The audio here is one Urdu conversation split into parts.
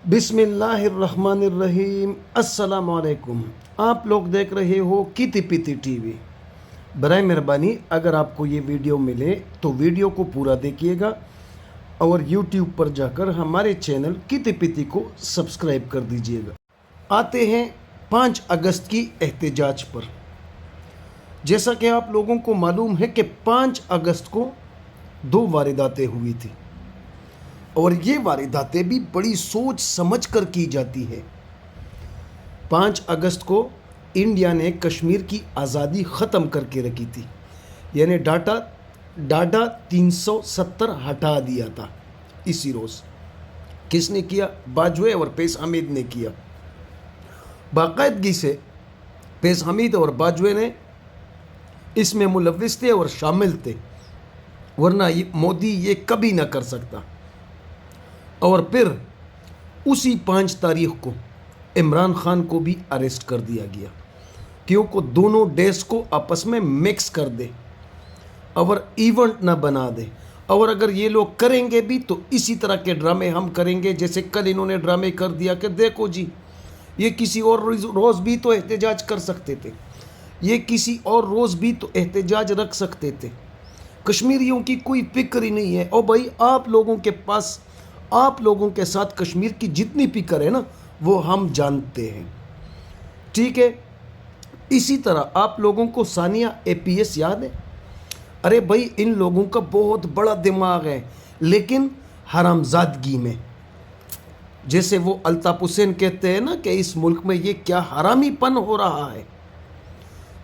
بسم اللہ الرحمن الرحیم۔ السلام علیکم۔ آپ لوگ دیکھ رہے ہو کیتی پیتی ٹی وی۔ برائے مہربانی اگر آپ کو یہ ویڈیو ملے تو ویڈیو کو پورا دیکھیے گا اور یوٹیوب پر جا کر ہمارے چینل کیتی پیتی کو سبسکرائب کر دیجیے گا۔ آتے ہیں 5 اگست کی احتجاج پر۔ جیسا کہ آپ لوگوں کو معلوم ہے کہ 5 اگست کو 2 وارداتیں ہوئی تھی اور یہ وارداتیں بھی بڑی سوچ سمجھ کر کی جاتی ہے۔ 5 اگست کو انڈیا نے کشمیر کی آزادی ختم کر کے رکھی تھی، یعنی ڈاٹا 370 ہٹا دیا تھا اسی روز۔ کس نے کیا؟ باجوے اور پیس حمید نے کیا۔ باقاعدگی سے پیس حمید اور باجوے نے اس میں ملوث تھے اور شامل تھے، ورنہ مودی یہ کبھی نہ کر سکتا۔ اور پھر اسی 5 تاریخ کو عمران خان کو بھی اریسٹ کر دیا گیا، کیونکہ دونوں ڈیز کو آپس میں مکس کر دے اور ایونٹ نہ بنا دے۔ اور اگر یہ لوگ کریں گے بھی تو اسی طرح کے ڈرامے ہم کریں گے جیسے کل انہوں نے ڈرامے کر دیا کہ دیکھو جی یہ کسی اور روز بھی تو احتجاج کر سکتے تھے، یہ کسی اور روز بھی تو احتجاج رکھ سکتے تھے۔ کشمیریوں کی کوئی فکر ہی نہیں ہے۔ اور بھائی آپ لوگوں کے ساتھ کشمیر کی جتنی فکر ہے نا وہ ہم جانتے ہیں، ٹھیک ہے۔ اسی طرح آپ لوگوں کو ثانیہ APS یاد ہے؟ ارے بھائی ان لوگوں کا بہت بڑا دماغ ہے، لیکن حرامزادگی میں، جیسے وہ الطاف حسین کہتے ہیں نا کہ اس ملک میں یہ کیا حرامی پن ہو رہا ہے،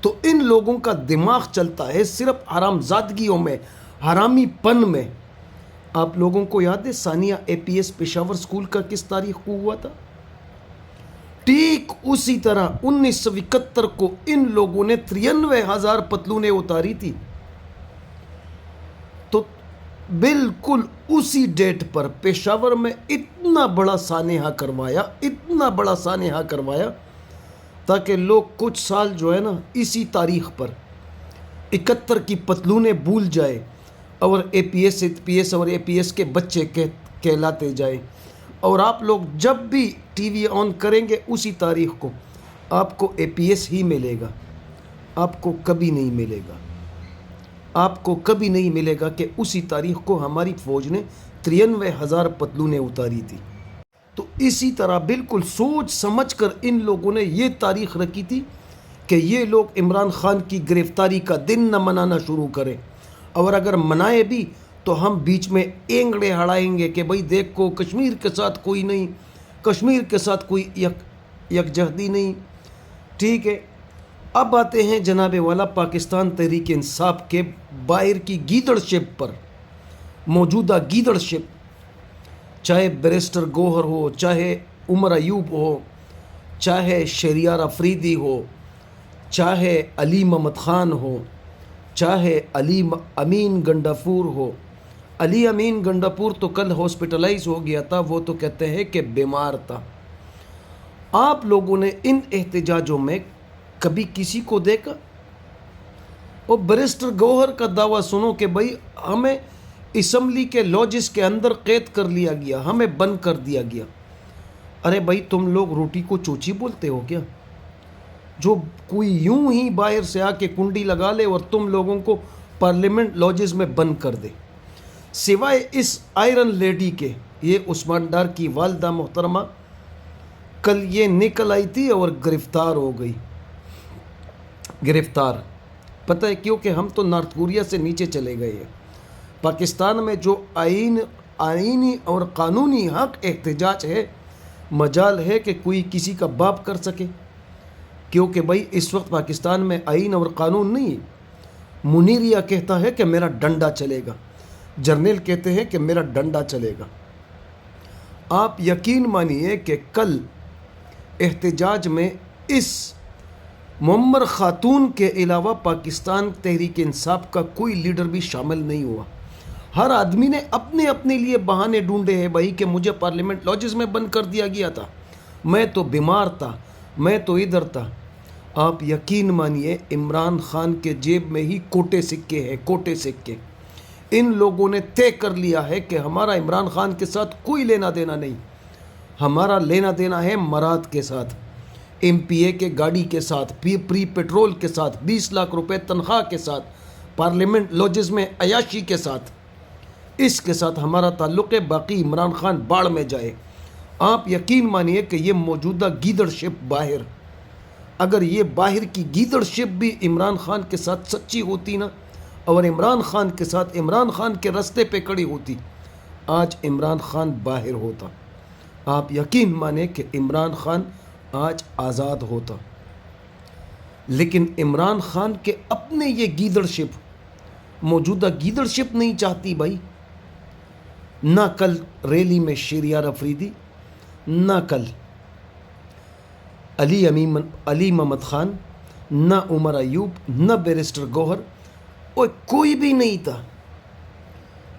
تو ان لوگوں کا دماغ چلتا ہے صرف حرامزادگیوں میں، حرامی پن میں۔ آپ لوگوں کو یاد ہے ثانیہ APS پشاور اسکول کا کس تاریخ کو ہوا تھا؟ ٹھیک اسی طرح 1971 کو ان لوگوں نے 93,000 پتلونیں اتاری تھی، تو بالکل اسی ڈیٹ پر پشاور میں اتنا بڑا سانحہ کروایا تاکہ لوگ کچھ سال جو ہے نا اسی تاریخ پر 71 کی پتلونیں بھول جائے اور APS اور APS کے بچے کہلاتے جائیں۔ اور آپ لوگ جب بھی ٹی وی آن کریں گے اسی تاریخ کو آپ کو APS ہی ملے گا، آپ کو کبھی نہیں ملے گا کہ اسی تاریخ کو ہماری فوج نے 93,000 پتلونیں اتاری تھی۔ تو اسی طرح بالکل سوچ سمجھ کر ان لوگوں نے یہ تاریخ رکھی تھی کہ یہ لوگ عمران خان کی گرفتاری کا دن نہ منانا شروع کریں، اور اگر منائے بھی تو ہم بیچ میں اینگڑے ہڑائیں گے کہ بھئی دیکھو کشمیر کے ساتھ کوئی نہیں، کشمیر کے ساتھ کوئی یکجہتی نہیں، ٹھیک ہے۔ اب آتے ہیں جناب والا پاکستان تحریک انصاف کے باہر کی گیدڑشپ پر، موجودہ گیدڑشپ، چاہے بیرسٹر گوہر ہو، چاہے عمر ایوب ہو، چاہے شہریار افریدی ہو، چاہے علی محمد خان ہو، چاہے علی امین گنڈاپور ہو۔ علی امین گنڈاپور تو کل ہاسپٹلائز ہو گیا تھا، وہ تو کہتے ہیں کہ بیمار تھا۔ آپ لوگوں نے ان احتجاجوں میں کبھی کسی کو دیکھا؟ اور بیرسٹر گوہر کا دعویٰ سنو کہ بھئی ہمیں اسمبلی کے لاجز کے اندر قید کر لیا گیا، ہمیں بند کر دیا گیا۔ ارے بھئی تم لوگ روٹی کو چوچی بولتے ہو کیا؟ جو کوئی یوں ہی باہر سے آ کے کنڈی لگا لے اور تم لوگوں کو پارلیمنٹ لاجز میں بند کر دے، سوائے اس آئرن لیڈی کے، یہ عثمان ڈار کی والدہ محترمہ کل یہ نکل آئی تھی اور گرفتار ہو گئی۔ پتہ ہے کیوں؟ کہ ہم تو نارتھ کوریا سے نیچے چلے گئے ہیں۔ پاکستان میں جو آئینی اور قانونی حق احتجاج ہے، مجال ہے کہ کوئی کسی کا باپ کر سکے، کیونکہ بھائی اس وقت پاکستان میں آئین اور قانون نہیں ہے۔ منیریہ کہتا ہے کہ میرا ڈنڈا چلے گا، جرنیل کہتے ہیں کہ میرا ڈنڈا چلے گا۔ آپ یقین مانیے کہ کل احتجاج میں اس معمر خاتون کے علاوہ پاکستان تحریک انصاف کا کوئی لیڈر بھی شامل نہیں ہوا۔ ہر آدمی نے اپنے لیے بہانے ڈھونڈے ہیں بھائی کہ مجھے پارلیمنٹ لاجز میں بند کر دیا گیا تھا، میں تو بیمار تھا، میں تو ادھر تھا۔ آپ یقین مانیے عمران خان کے جیب میں ہی کوٹے سکے۔ ان لوگوں نے طے کر لیا ہے کہ ہمارا عمران خان کے ساتھ کوئی لینا دینا نہیں، ہمارا لینا دینا ہے مراد کے ساتھ، ایم پی اے کے گاڑی کے ساتھ، پری پیٹرول کے ساتھ، 20 لاکھ روپے تنخواہ کے ساتھ، پارلیمنٹ لاجز میں عیاشی کے ساتھ، اس کے ساتھ ہمارا تعلق ہے۔ باقی عمران خان باڑ میں جائے۔ آپ یقین مانیے کہ یہ موجودہ گیدڑشپ باہر، اگر یہ باہر کی گیدڑشپ بھی عمران خان کے ساتھ سچی ہوتی نا، اور عمران خان کے ساتھ عمران خان کے رستے پہ کھڑی ہوتی، آج عمران خان باہر ہوتا۔ آپ یقین مانیں کہ عمران خان آج آزاد ہوتا، لیکن عمران خان کے اپنے یہ گیدڑشپ، موجودہ گیدڑشپ نہیں چاہتی بھائی۔ نہ کل ریلی میں شہریار افریدی، نہ کل علی محمد خان، نہ عمر ایوب، نہ بیرسٹر گوہر، اور کوئی بھی نہیں تھا۔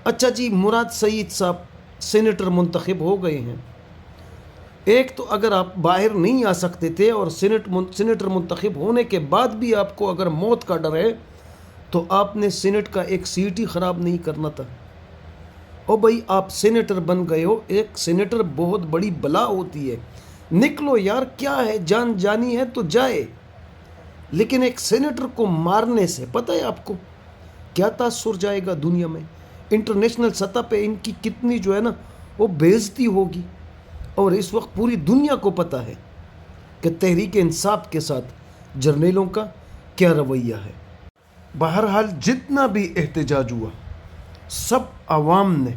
اچھا جی، مراد سعید صاحب سینیٹر منتخب ہو گئے ہیں۔ ایک تو اگر آپ باہر نہیں آ سکتے تھے اور سینیٹر منتخب ہونے کے بعد بھی آپ کو اگر موت کا ڈر ہے تو آپ نے سینٹ کا ایک سیٹ ہی خراب نہیں کرنا تھا۔ او بھائی، آپ سینیٹر بن گئے ہو، ایک سینیٹر بہت بڑی بلا ہوتی ہے، نکلو یار، کیا ہے، جان جانی ہے تو جائے، لیکن ایک سینیٹر کو مارنے سے پتہ ہے آپ کو کیا تاثر جائے گا دنیا میں، انٹرنیشنل سطح پہ ان کی کتنی جو ہے نا وہ بے عزتی ہوگی۔ اور اس وقت پوری دنیا کو پتہ ہے کہ تحریک انصاف کے ساتھ جرنیلوں کا کیا رویہ ہے۔ بہرحال جتنا بھی احتجاج ہوا، سب عوام نے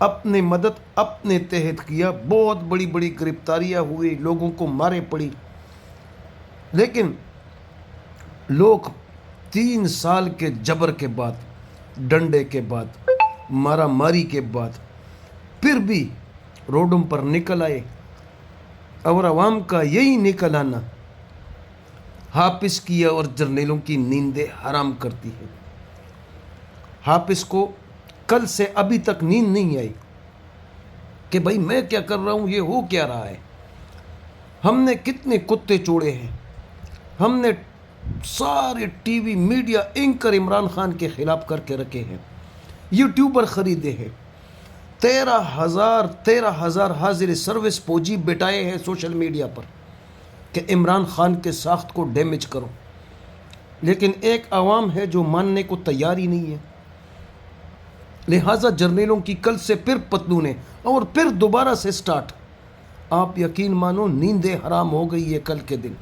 اپنے مدد اپنے تحت کیا، بہت بڑی بڑی گرفتاریاں ہوئی، لوگوں کو مارے پڑی، لیکن لوگ 3 سال کے جبر کے بعد، ڈنڈے کے بعد، مارا ماری کے بعد پھر بھی روڈوں پر نکل آئے، اور عوام کا یہی نکل آنا حافظ کی اور جرنیلوں کی نیندیں حرام کرتی ہے۔ حافظ کو کل سے ابھی تک نیند نہیں آئی کہ بھائی میں کیا کر رہا ہوں، یہ ہو کیا رہا ہے۔ ہم نے کتنے کتے چوڑے ہیں، ہم نے سارے T V media anchor Imran Khan کے خلاف کر کے رکھے ہیں، یوٹیوبر خریدے ہیں، 13,000 حاضر سروس فوجی بٹائے ہیں سوشل میڈیا پر کہ عمران خان کے ساخت کو ڈیمیج کرو، لیکن ایک عوام ہے جو ماننے کو تیار ہی نہیں ہے۔ لہٰذا جرنیلوں کی کل سے پھر پتلونیں اور پھر دوبارہ سے سٹارٹ۔ آپ یقین مانو نیندیں حرام ہو گئی ہے، کل کے دن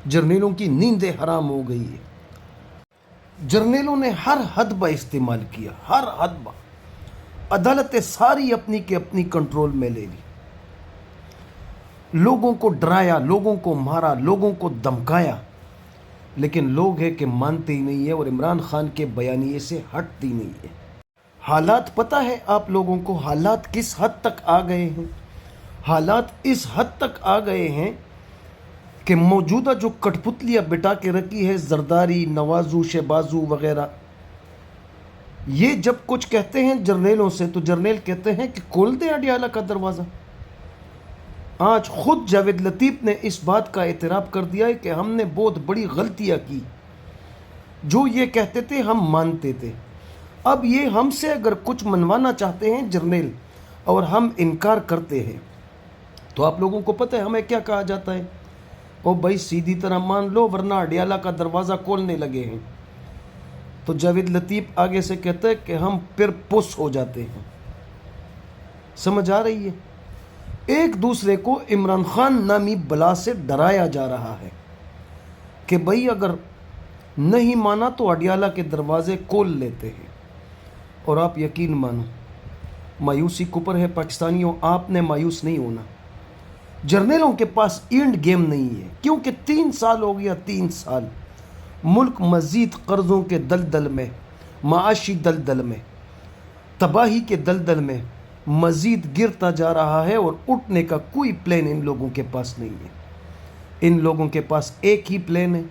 جرنیلوں کی نیندیں حرام ہو گئی ہے۔ جرنیلوں نے ہر حدبہ استعمال کیا، ہر حدبہ، عدالتیں ساری اپنی کے اپنی کنٹرول میں لے لی، لوگوں کو ڈرایا، لوگوں کو مارا، لوگوں کو دھمکایا، لیکن لوگ ہے کہ مانتے ہی نہیں ہے اور عمران خان کے بیانیے سے ہٹتی نہیں ہے۔ حالات پتہ ہے آپ لوگوں کو، حالات کس حد تک آ گئے ہیں؟ حالات اس حد تک آ گئے ہیں کہ موجودہ جو کٹ پتلیاں بٹا کے رکھی ہے زرداری، نوازو، شہبازو وغیرہ، یہ جب کچھ کہتے ہیں جرنیلوں سے تو جرنیل کہتے ہیں کہ کھول دیں اڈیالہ کا دروازہ۔ آج خود جاوید لطیف نے اس بات کا اعتراف کر دیا ہے کہ ہم نے بہت بڑی غلطیاں کی، جو یہ کہتے تھے ہم مانتے تھے، اب یہ ہم سے اگر کچھ منوانا چاہتے ہیں جرنیل اور ہم انکار کرتے ہیں تو آپ لوگوں کو پتہ ہے ہمیں کیا کہا جاتا ہے، او بھائی سیدھی طرح مان لو ورنہ اڈیالہ کا دروازہ کھولنے لگے ہیں۔ تو جاوید لطیف آگے سے کہتا ہے کہ ہم پھر پس ہو جاتے ہیں۔ سمجھ آ رہی ہے؟ ایک دوسرے کو عمران خان نامی بلا سے ڈرایا جا رہا ہے کہ بھائی اگر نہیں مانا تو اڈیالہ کے دروازے کھول لیتے ہیں، اور آپ یقین مانو مایوسی کپر ہے پاکستانیوں، آپ نے مایوس نہیں ہونا۔ جرنیلوں کے پاس اینڈ گیم نہیں ہے، کیونکہ 3 سال ہو گیا، 3 سال ملک مزید قرضوں کے دلدل میں، معاشی دلدل میں، تباہی کے دلدل میں مزید گرتا جا رہا ہے، اور اٹھنے کا کوئی پلان ان لوگوں کے پاس نہیں ہے۔ ان لوگوں کے پاس ایک ہی پلان ہے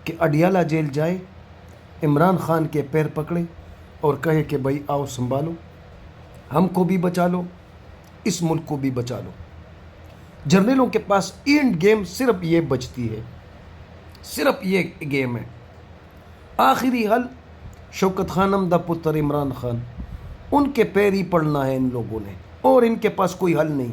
کہ اڈیالہ جیل جائے، عمران خان کے پیر پکڑے اور کہے کہ بھائی آؤ سنبھالو، ہم کو بھی بچا لو، اس ملک کو بھی بچا لو۔ جرنیلوں کے پاس اینڈ گیم صرف یہ بچتی ہے، صرف یہ گیم ہے۔ آخری حل شوکت خانم دا پتر عمران خان، ان کے پیر ہی پڑنا ہے ان لوگوں نے، اور ان کے پاس کوئی حل نہیں۔